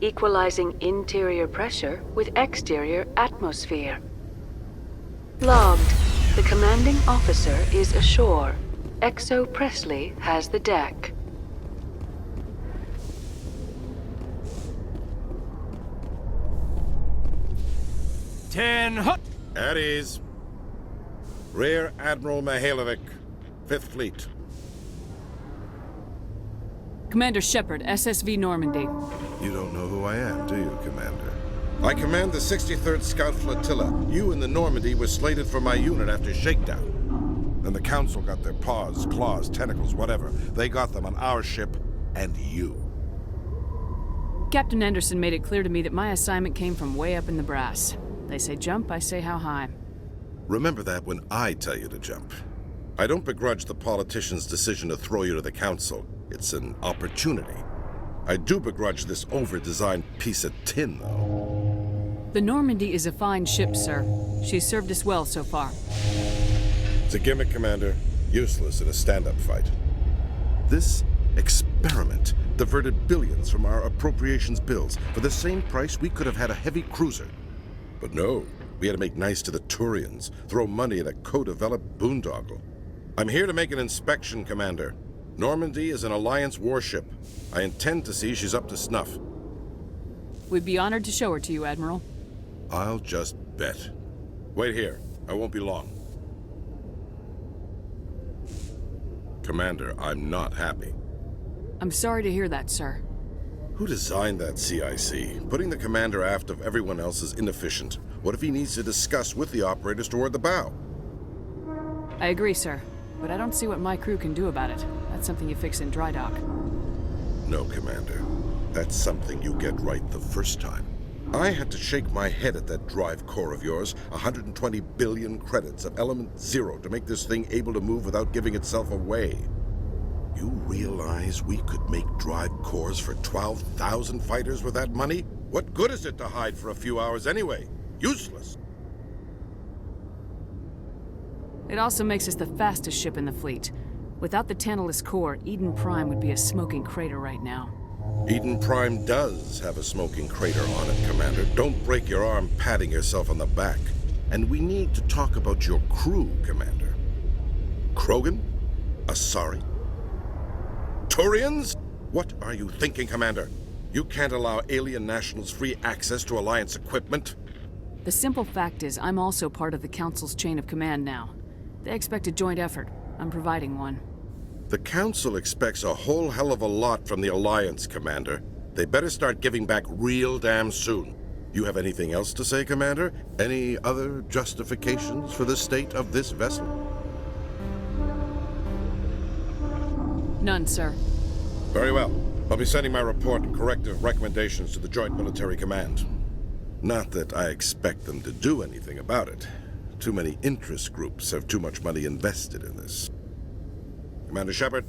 equalizing interior pressure with exterior atmosphere. Logged. The commanding officer is ashore. Exo Presley has the deck. At ease. Rear Admiral Mihailovic, 5th Fleet. Commander Shepard, SSV Normandy. You don't know who I am, do you, Commander? I command the 63rd Scout Flotilla. You and the Normandy were slated for my unit after shakedown. Then the Council got their paws, claws, tentacles, whatever. They got them on our ship, and you. Captain Anderson made it clear to me that my assignment came from way up in the brass. They say jump, I say how high. Remember that when I tell you to jump. I don't begrudge the politician's decision to throw you to the Council. It's an opportunity. I do begrudge this over-designed piece of tin, though. The Normandy is a fine ship, sir. She's served us well so far. It's a gimmick, Commander. Useless in a stand-up fight. This experiment diverted billions from our appropriations bills. For the same price, we could have had a heavy cruiser. But no, we had to make nice to the Turians, throw money at a co-developed boondoggle. I'm here to make an inspection, Commander. Normandy is an Alliance warship. I intend to see she's up to snuff. We'd be honored to show her to you, Admiral. I'll just bet. Wait here. I won't be long. Commander, I'm not happy. I'm sorry to hear that, sir. Who designed that CIC? Putting the commander aft of everyone else is inefficient. What if he needs to discuss with the operators toward the bow? I agree, sir. But I don't see what my crew can do about it. That's something you fix in dry dock. No, Commander. That's something you get right the first time. I had to shake my head at that drive core of yours, 120 billion credits of element 0 to make this thing able to move without giving itself away. You realize we could make drive cores for 12,000 fighters with that money? What good is it to hide for a few hours anyway? Useless. It also makes us the fastest ship in the fleet. Without the Tantalus core, Eden Prime would be a smoking crater right now. Eden Prime does have a smoking crater on it, Commander. Don't break your arm patting yourself on the back. And we need to talk about your crew, Commander. Krogan? Asari? Turians? What are you thinking, Commander? You can't allow alien nationals free access to Alliance equipment? The simple fact is, I'm also part of the Council's chain of command now. They expect a joint effort. I'm providing one. The Council expects a whole hell of a lot from the Alliance, Commander. They better start giving back real damn soon. You have anything else to say, Commander? Any other justifications for the state of this vessel? None, sir. Very well. I'll be sending my report and corrective recommendations to the Joint Military Command. Not that I expect them to do anything about it. Too many interest groups have too much money invested in this. Commander Shepard?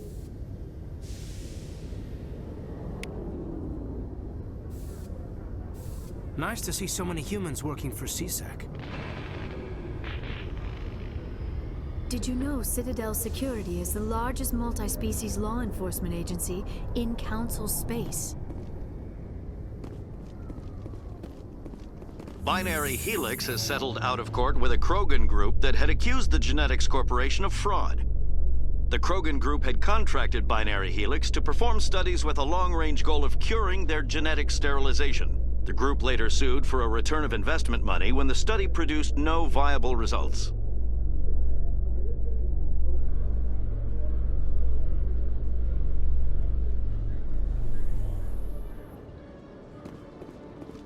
Nice to see so many humans working for CSAC. Did you know Citadel Security is the largest multi-species law enforcement agency in Council space? Binary Helix has settled out of court with a Krogan group that had accused the Genetics Corporation of fraud. The Krogan group had contracted Binary Helix to perform studies with a long-range goal of curing their genetic sterilization. The group later sued for a return of investment money when the study produced no viable results.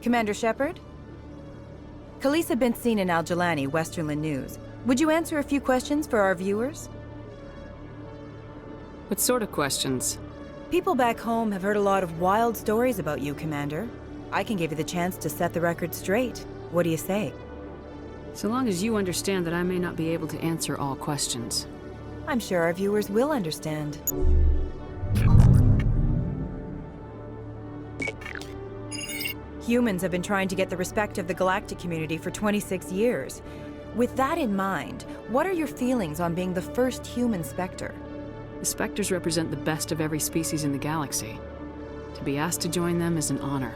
Commander Shepard? Khaleesa been seen in Al-Jalani, Westerland News. Would you answer a few questions for our viewers? What sort of questions? People back home have heard a lot of wild stories about you, Commander. I can give you the chance to set the record straight. What do you say? So long as you understand that I may not be able to answer all questions. I'm sure our viewers will understand. Humans have been trying to get the respect of the galactic community for 26 years. With that in mind, what are your feelings on being the first human Spectre? The Spectres represent the best of every species in the galaxy. To be asked to join them is an honor.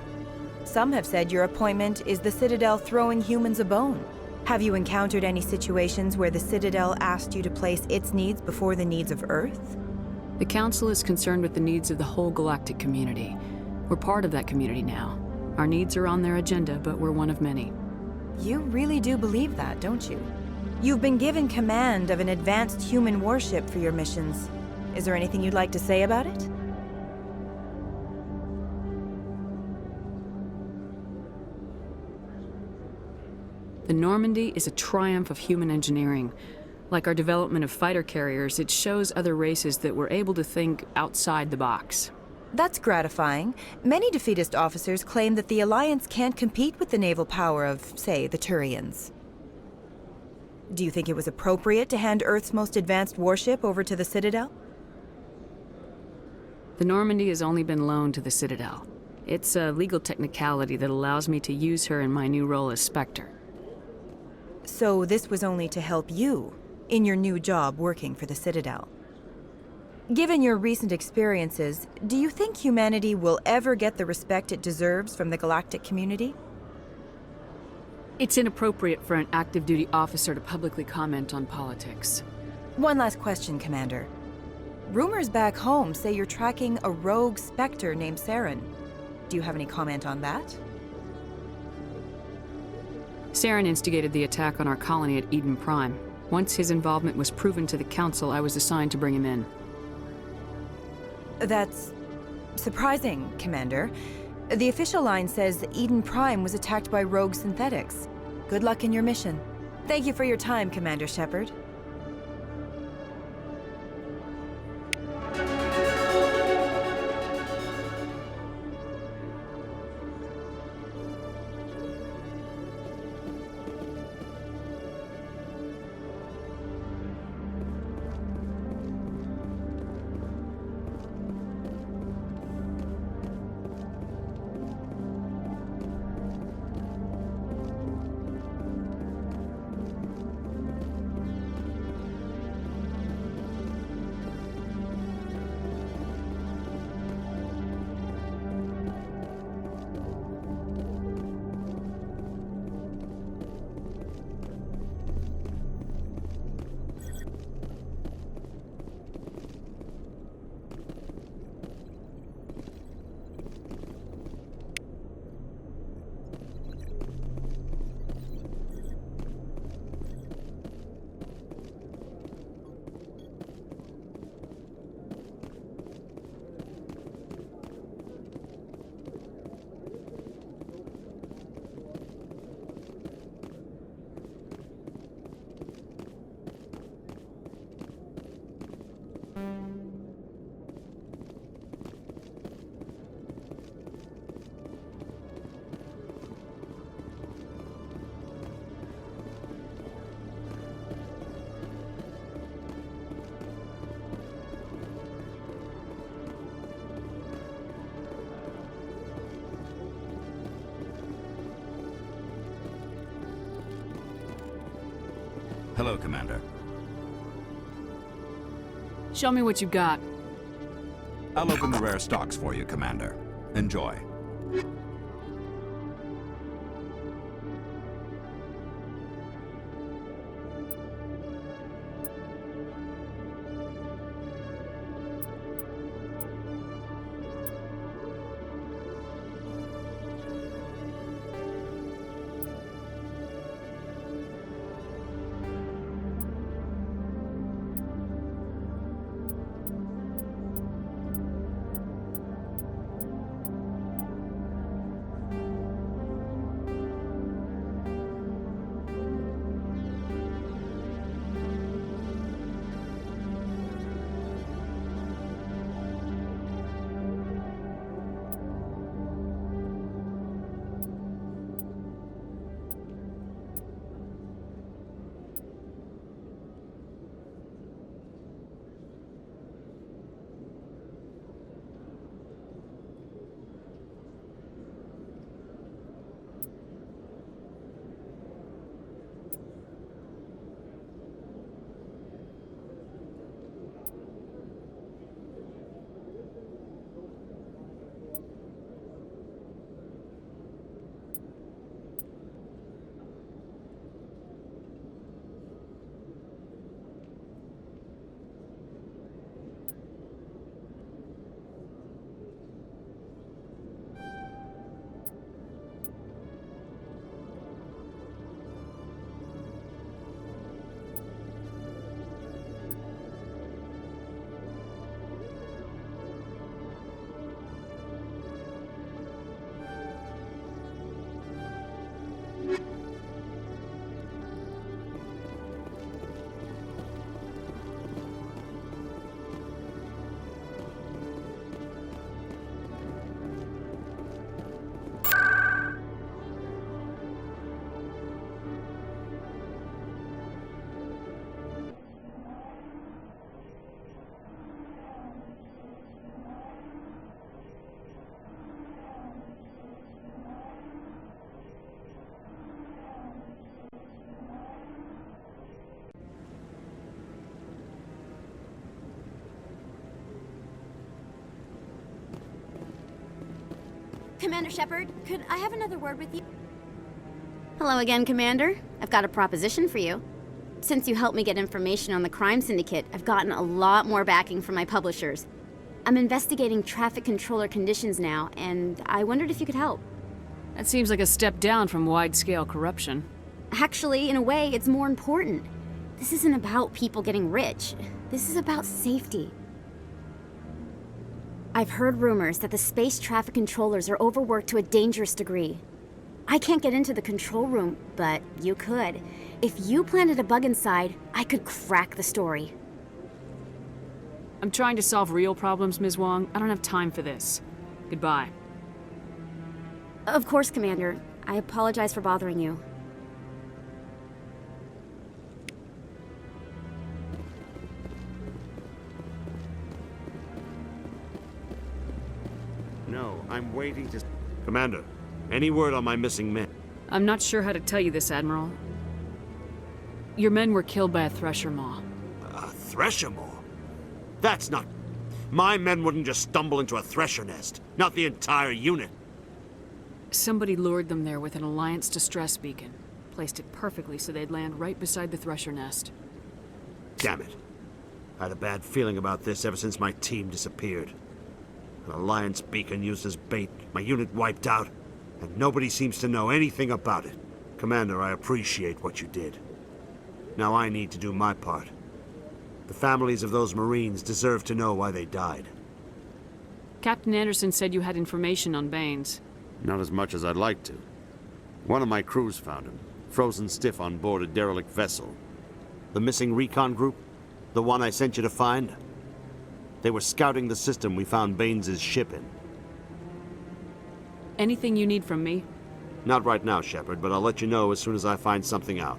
Some have said your appointment is the Citadel throwing humans a bone. Have you encountered any situations where the Citadel asked you to place its needs before the needs of Earth? The Council is concerned with the needs of the whole galactic community. We're part of that community now. Our needs are on their agenda, but we're one of many. You really do believe that, don't you? You've been given command of an advanced human warship for your missions. Is there anything you'd like to say about it? The Normandy is a triumph of human engineering. Like our development of fighter carriers, it shows other races that we're able to think outside the box. That's gratifying. Many defeatist officers claim that the Alliance can't compete with the naval power of, say, the Turians. Do you think it was appropriate to hand Earth's most advanced warship over to the Citadel? The Normandy has only been loaned to the Citadel. It's a legal technicality that allows me to use her in my new role as Spectre. So this was only to help you in your new job working for the Citadel. Given your recent experiences, do you think humanity will ever get the respect it deserves from the galactic community? It's inappropriate for an active duty officer to publicly comment on politics. One last question, Commander. Rumors back home say you're tracking a rogue Spectre named Saren. Do you have any comment on that? Saren instigated the attack on our colony at Eden Prime. Once his involvement was proven to the Council, I was assigned to bring him in. That's surprising, Commander. The official line says Eden Prime was attacked by rogue synthetics. Good luck in your mission. Thank you for your time, Commander Shepard. Hello, Commander. Show me what you got. I'll open the rare stocks for you, Commander. Enjoy. Commander Shepard, could I have another word with you? Hello again, Commander. I've got a proposition for you. Since you helped me get information on the crime syndicate, I've gotten a lot more backing from my publishers. I'm investigating traffic controller conditions now, and I wondered if you could help. That seems like a step down from wide-scale corruption. Actually, in a way, it's more important. This isn't about people getting rich. This is about safety. I've heard rumors that the space traffic controllers are overworked to a dangerous degree. I can't get into the control room, but you could. If you planted a bug inside, I could crack the story. I'm trying to solve real problems, Ms. Wong. I don't have time for this. Goodbye. Of course, Commander. I apologize for bothering you. No, I'm waiting to... Commander, any word on my missing men? I'm not sure how to tell you this, Admiral. Your men were killed by a thresher maw. A thresher maw? That's not... My men wouldn't just stumble into a thresher nest. Not the entire unit. Somebody lured them there with an Alliance distress beacon. Placed it perfectly so they'd land right beside the thresher nest. Damn it. I had a bad feeling about this ever since my team disappeared. An Alliance beacon used as bait, my unit wiped out, and nobody seems to know anything about it. Commander, I appreciate what you did. Now I need to do my part. The families of those Marines deserve to know why they died. Captain Anderson said you had information on Baines. Not as much as I'd like to. One of my crews found him, frozen stiff on board a derelict vessel. The missing recon group? The one I sent you to find? They were scouting the system we found Baines' ship in. Anything you need from me? Not right now, Shepard, but I'll let you know as soon as I find something out.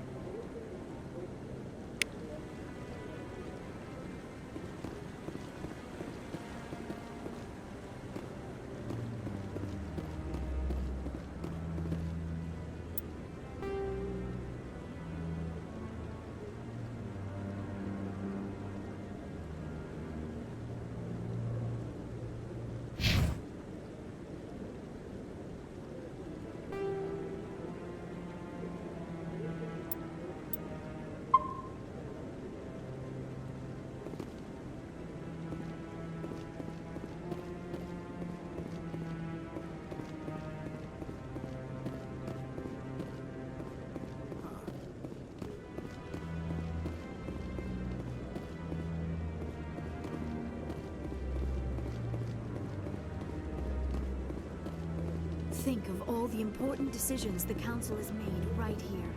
Think of all the important decisions the Council has made right here.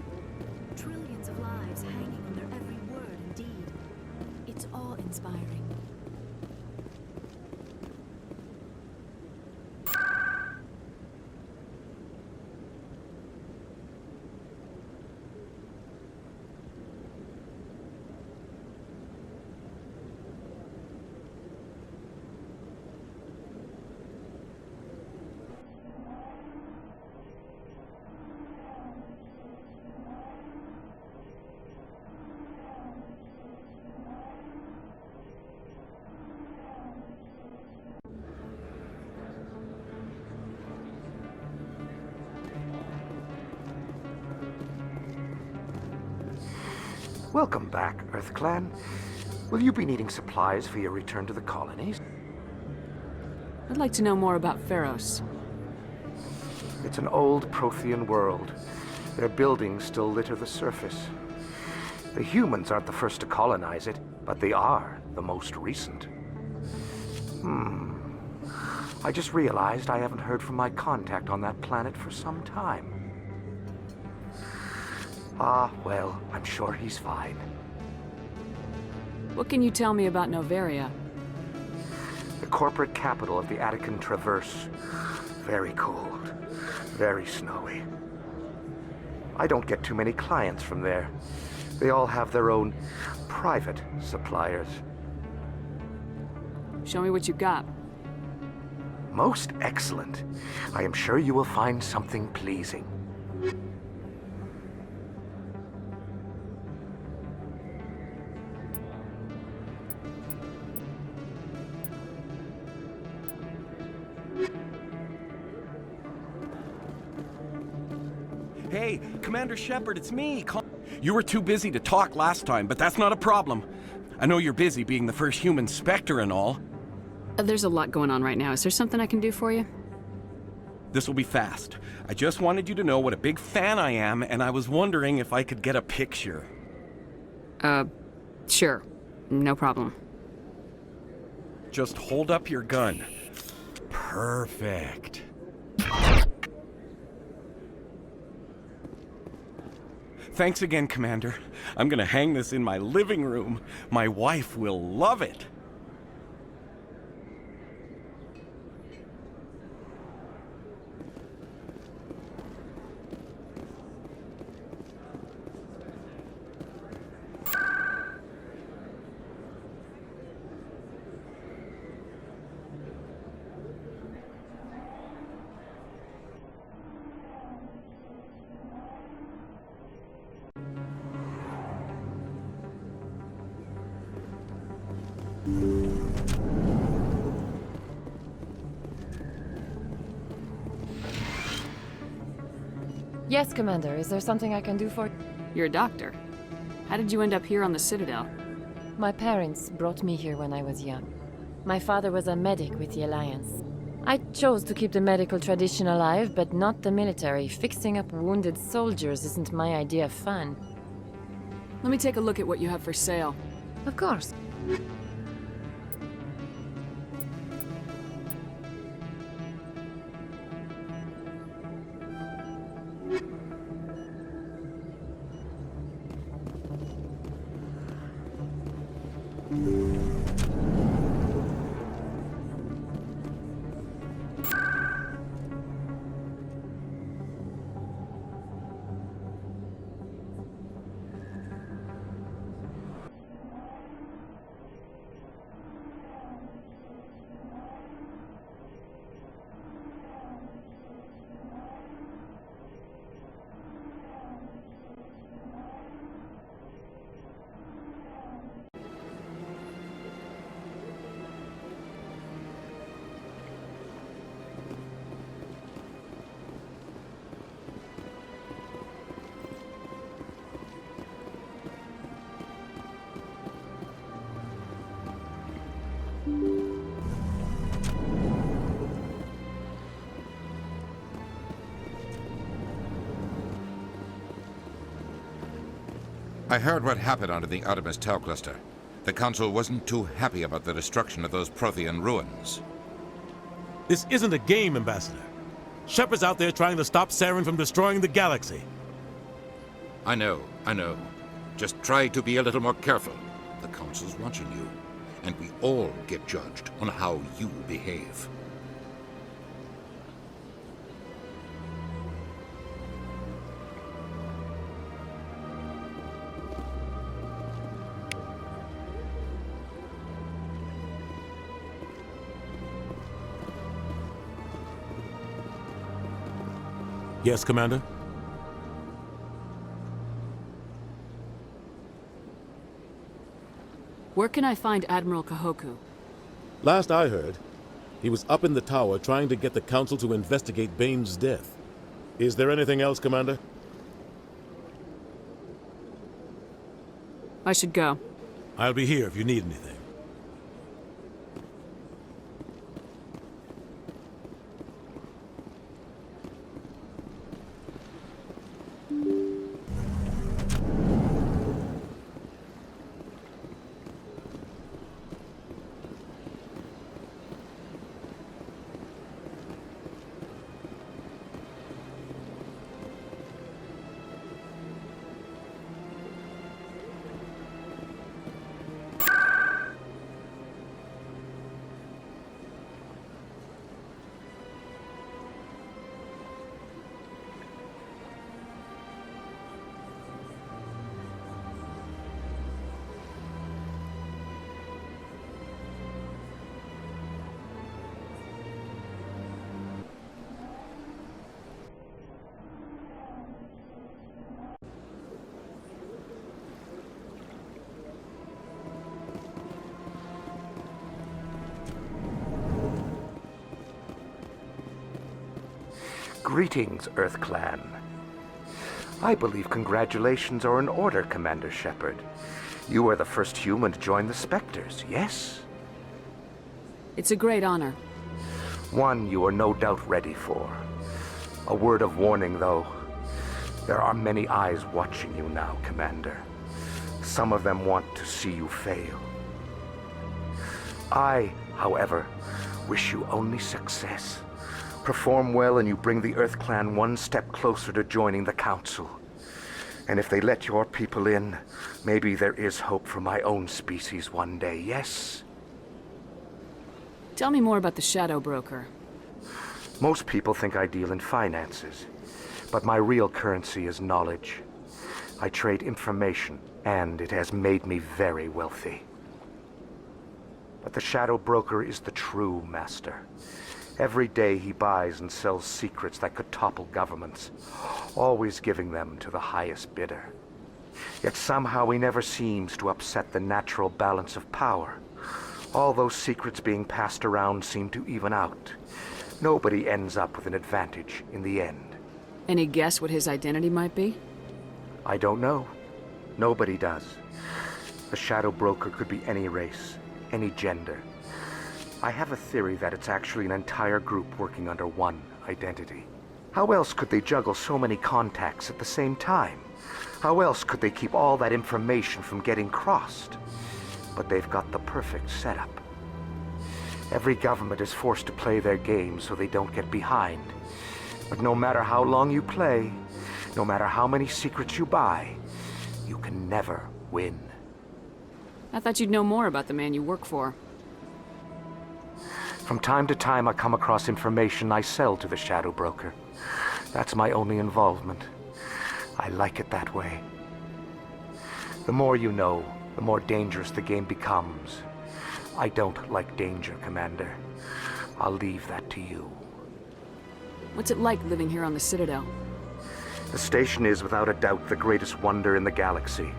Trillions of lives hanging on their every word and deed. It's awe-inspiring. Welcome back, Earth Clan. Will you be needing supplies for your return to the colonies? I'd like to know more about Pharos. It's an old Prothean world. Their buildings still litter the surface. The humans aren't the first to colonize it, but they are the most recent. I just realized I haven't heard from my contact on that planet for some time. Ah, well, I'm sure he's fine. What can you tell me about Noveria? The corporate capital of the Attican Traverse. Very cold. Very snowy. I don't get too many clients from there. They all have their own private suppliers. Show me what you got. Most excellent. I am sure you will find something pleasing. Hey, Commander Shepard, it's me. You were too busy to talk last time, but that's not a problem. I know you're busy being the first human Spectre and all. There's a lot going on right now. Is there something I can do for you? This will be fast. I just wanted you to know what a big fan I am, and I was wondering if I could get a picture. Sure. No problem. Just hold up your gun. Perfect. Thanks again, Commander. I'm gonna hang this in my living room. My wife will love it. Yes, Commander. Is there something I can do for you? You're a doctor. How did you end up here on the Citadel? My parents brought me here when I was young. My father was a medic with the Alliance. I chose to keep the medical tradition alive, but not the military. Fixing up wounded soldiers isn't my idea of fun. Let me take a look at what you have for sale. Of course. I heard what happened under the Artemis Tau cluster. The Council wasn't too happy about the destruction of those Prothean ruins. This isn't a game, Ambassador. Shepard's out there trying to stop Saren from destroying the galaxy. I know. Just try to be a little more careful. The Council's watching you, and we all get judged on how you behave. Yes, Commander? Where can I find Admiral Kahoku? Last I heard, he was up in the tower trying to get the Council to investigate Bane's death. Is there anything else, Commander? I should go. I'll be here if you need anything. Greetings, Earth Clan. I believe congratulations are in order, Commander Shepard. You are the first human to join the Spectres, yes? It's a great honor. One you are no doubt ready for. A word of warning, though. There are many eyes watching you now, Commander. Some of them want to see you fail. I, however, wish you only success. Perform well and you bring the Earth Clan one step closer to joining the Council. And if they let your people in, maybe there is hope for my own species one day, yes? Tell me more about the Shadow Broker. Most people think I deal in finances, but my real currency is knowledge. I trade information, and it has made me very wealthy. But the Shadow Broker is the true master. Every day he buys and sells secrets that could topple governments, always giving them to the highest bidder. Yet somehow he never seems to upset the natural balance of power. All those secrets being passed around seem to even out. Nobody ends up with an advantage in the end. Any guess what his identity might be? I don't know. Nobody does. The Shadow Broker could be any race, any gender. I have a theory that it's actually an entire group working under one identity. How else could they juggle so many contacts at the same time? How else could they keep all that information from getting crossed? But they've got the perfect setup. Every government is forced to play their game so they don't get behind. But no matter how long you play, no matter how many secrets you buy, you can never win. I thought you'd know more about the man you work for. From time to time, I come across information I sell to the Shadow Broker. That's my only involvement. I like it that way. The more you know, the more dangerous the game becomes. I don't like danger, Commander. I'll leave that to you. What's it like living here on the Citadel? The station is without a doubt the greatest wonder in the galaxy.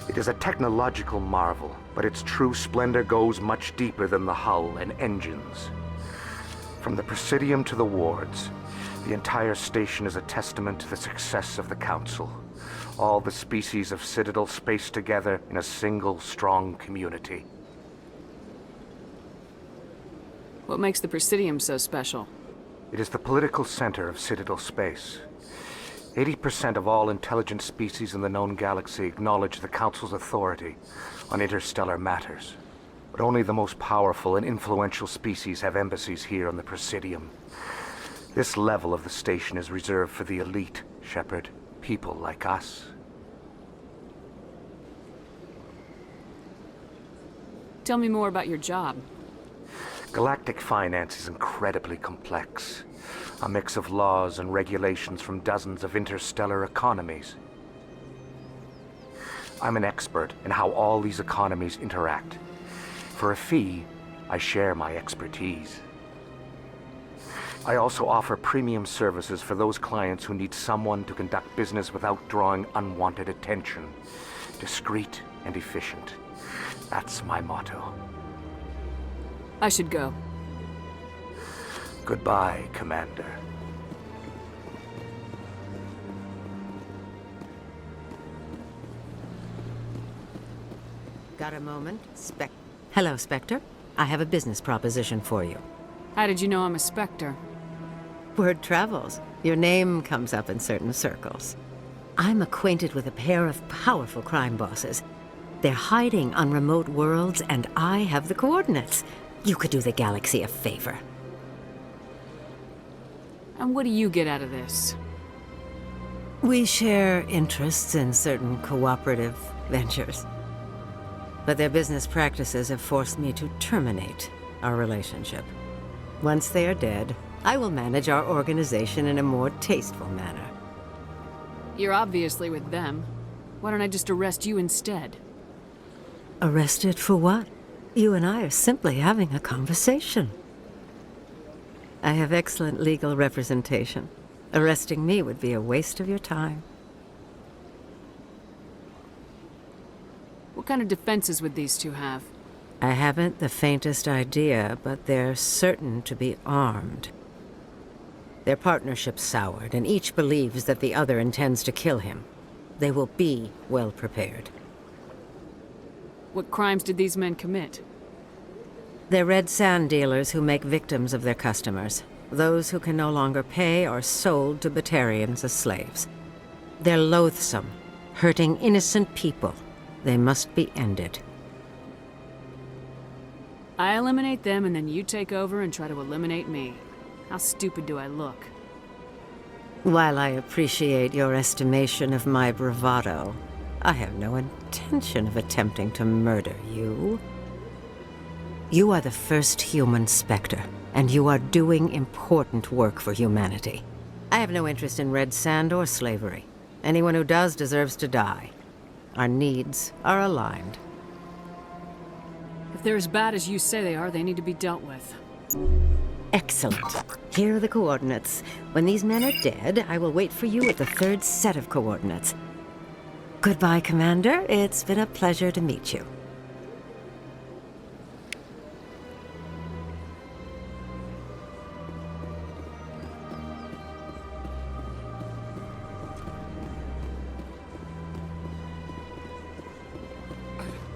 It is a technological marvel, but its true splendor goes much deeper than the hull and engines. From the Presidium to the wards, the entire station is a testament to the success of the Council. All the species of Citadel spaced together in a single strong community. What makes the Presidium so special? It is the political center of Citadel space. 80% of all intelligent species in the known galaxy acknowledge the Council's authority on interstellar matters. But only the most powerful and influential species have embassies here on the Presidium. This level of the station is reserved for the elite, Shepard. People like us. Tell me more about your job. Galactic finance is incredibly complex. A mix of laws and regulations from dozens of interstellar economies. I'm an expert in how all these economies interact. For a fee, I share my expertise. I also offer premium services for those clients who need someone to conduct business without drawing unwanted attention. Discreet and efficient. That's my motto. I should go. Goodbye, Commander. Got a moment? Hello, Spectre. I have a business proposition for you. How did you know I'm a Spectre? Word travels. Your name comes up in certain circles. I'm acquainted with a pair of powerful crime bosses. They're hiding on remote worlds, and I have the coordinates. You could do the galaxy a favor. And what do you get out of this? We share interests in certain cooperative ventures. But their business practices have forced me to terminate our relationship. Once they are dead, I will manage our organization in a more tasteful manner. You're obviously with them. Why don't I just arrest you instead? Arrested for what? You and I are simply having a conversation. I have excellent legal representation. Arresting me would be a waste of your time. What kind of defenses would these two have? I haven't the faintest idea, but they're certain to be armed. Their partnership soured, and each believes that the other intends to kill him. They will be well prepared. What crimes did these men commit? They're red sand dealers who make victims of their customers. Those who can no longer pay are sold to Batarians as slaves. They're loathsome, hurting innocent people. They must be ended. I eliminate them and then you take over and try to eliminate me. How stupid do I look? While I appreciate your estimation of my bravado, I have no intention of attempting to murder you. You are the first human Spectre, and you are doing important work for humanity. I have no interest in red sand or slavery. Anyone who does deserves to die. Our needs are aligned. If they're as bad as you say they are, they need to be dealt with. Excellent. Here are the coordinates. When these men are dead, I will wait for you at the third set of coordinates. Goodbye, Commander. It's been a pleasure to meet you.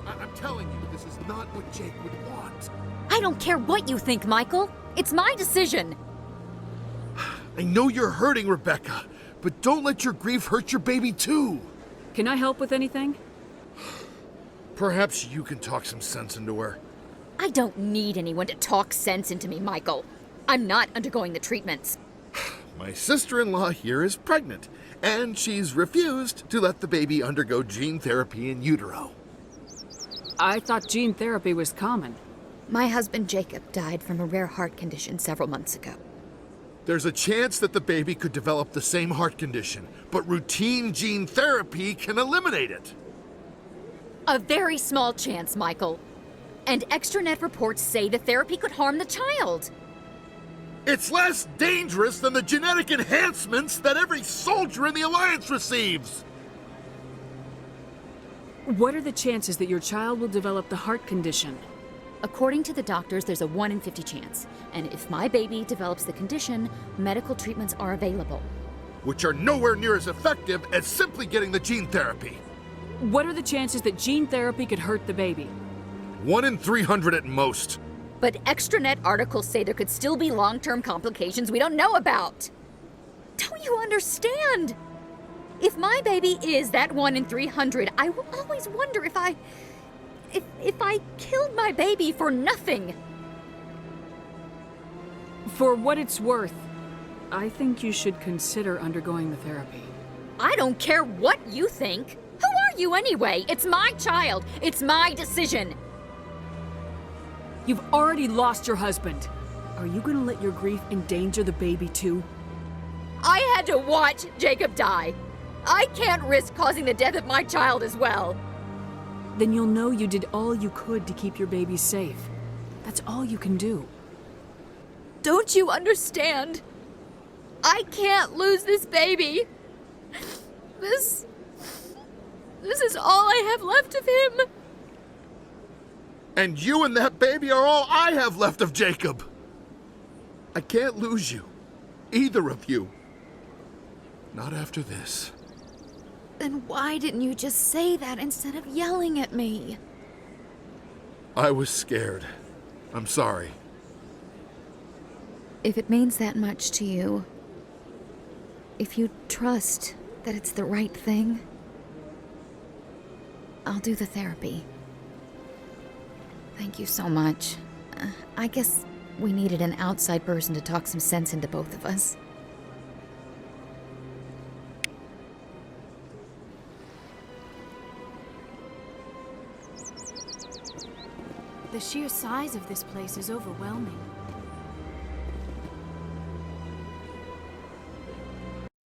I'm telling you, this is not what Jake would want. I don't care what you think, Michael. It's my decision. I know you're hurting, Rebecca, but don't let your grief hurt your baby too. Can I help with anything? Perhaps you can talk some sense into her. I don't need anyone to talk sense into me, Michael. I'm not undergoing the treatments. My sister-in-law here is pregnant, and she's refused to let the baby undergo gene therapy in utero. I thought gene therapy was common. My husband Jacob died from a rare heart condition several months ago. There's a chance that the baby could develop the same heart condition, but routine gene therapy can eliminate it. A very small chance, Michael. And extranet reports say the therapy could harm the child. It's less dangerous than the genetic enhancements that every soldier in the Alliance receives. What are the chances that your child will develop the heart condition? According to the doctors, there's a 1 in 50 chance. And if my baby develops the condition, medical treatments are available. Which are nowhere near as effective as simply getting the gene therapy. What are the chances that gene therapy could hurt the baby? 1 in 300 at most. But extranet articles say there could still be long-term complications we don't know about. Don't you understand? If my baby is that 1 in 300, I will always wonder if I killed my baby for nothing. For what it's worth, I think you should consider undergoing the therapy. I don't care what you think. Who are you anyway? It's my child. It's my decision. You've already lost your husband. Are you gonna let your grief endanger the baby too? I had to watch Jacob die. I can't risk causing the death of my child as well. Then you'll know you did all you could to keep your baby safe. That's all you can do. Don't you understand? I can't lose this baby. This is all I have left of him. And you and that baby are all I have left of Jacob. I can't lose you. Either of you. Not after this. Then why didn't you just say that instead of yelling at me? I was scared. I'm sorry. If it means that much to you, if you trust that it's the right thing, I'll do the therapy. Thank you so much. I guess we needed an outside person to talk some sense into both of us. The sheer size of this place is overwhelming.